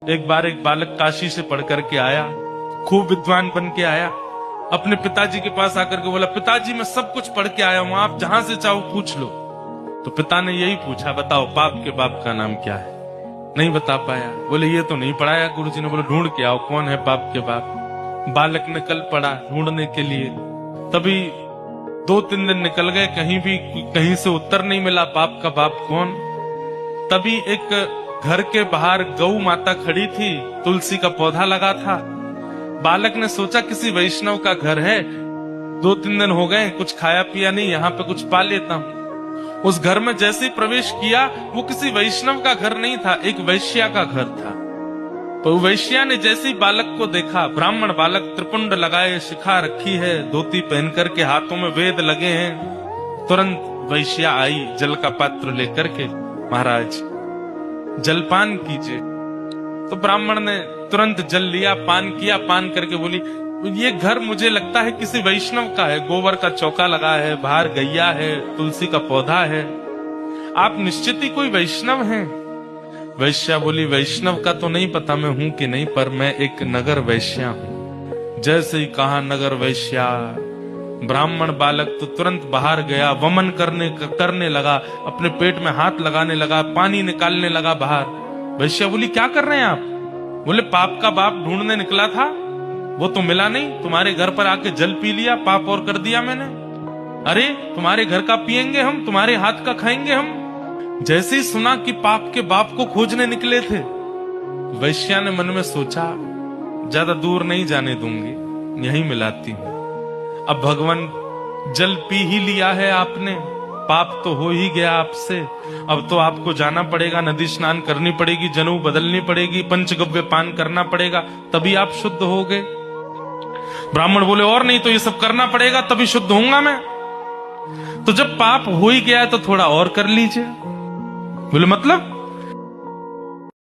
एक बार एक बालक काशी से पढ़ करके आया, खूब विद्वान बन के आया। अपने पिताजी के पास आकर के बोला, पिताजी मैं सब कुछ पढ़ के आया हूं, आप जहां से चाहो पूछ लो। तो पिता ने यही पूछा, बताओ बाप के बाप का नाम क्या है? नहीं बता पाया। बोले ये तो नहीं पढ़ाया गुरुजी ने। बोले ढूंढ के आओ कौन है बाप के बाप। बालक ने कल पढ़ा ढूंढने के लिए, तभी 2-3 दिन निकल गए, कहीं से उत्तर नहीं मिला बाप का बाप कौन। तभी एक घर के बाहर गौ माता खड़ी थी, तुलसी का पौधा लगा था। बालक ने सोचा किसी वैष्णव का घर है, 2-3 दिन हो गए कुछ खाया पिया नहीं, यहाँ पे कुछ पा लेता हूँ। उस घर में जैसे ही प्रवेश किया, वो किसी वैष्णव का घर नहीं था, एक वैश्या का घर था। तो वैश्या ने जैसे ही बालक को देखा, ब्राह्मण बालक, त्रिपुंड लगाए, शिखा रखी है, धोती पहन करके, हाथों में वेद लगे हैं, तुरंत वैश्या आई जल का पात्र लेकर के, महाराज जलपान कीजिए। तो ब्राह्मण ने तुरंत जल लिया, पान किया, पान करके बोली, ये घर मुझे लगता है किसी वैष्णव का है, गोबर का चौका लगा है, बाहर गैया है, तुलसी का पौधा है, आप निश्चित ही कोई वैष्णव हैं। वैश्या बोली, वैष्णव का तो नहीं पता मैं हूं कि नहीं, पर मैं एक नगर वैश्या हूं। जैसे ही कहा नगर वैश्या, ब्राह्मण बालक तो तुरंत बाहर गया, वमन करने लगा, अपने पेट में हाथ लगाने लगा, पानी निकालने लगा बाहर। वैश्या बोली, क्या कर रहे हैं आप? बोले, पाप का बाप ढूंढने निकला था, वो तो मिला नहीं, तुम्हारे घर पर आके जल पी लिया, पाप और कर दिया मैंने। अरे तुम्हारे घर का पिएंगे हम, तुम्हारे हाथ का खाएंगे हम। जैसे ही सुना कि पाप के बाप को खोजने निकले थे, वैश्या ने मन में सोचा, ज्यादा दूर नहीं जाने दूंगी, यहीं मिलाती हूं। अब भगवान जल पी ही लिया है आपने, पाप तो हो ही गया आपसे, अब तो आपको जाना पड़ेगा, नदी स्नान करनी पड़ेगी, जनेऊ बदलनी पड़ेगी, पंचगव्य पान करना पड़ेगा, तभी आप शुद्ध हो गए। ब्राह्मण बोले, और नहीं तो ये सब करना पड़ेगा तभी शुद्ध होऊंगा मैं। तो जब पाप हो ही गया है तो थोड़ा और कर लीजिए। बोले मतलब?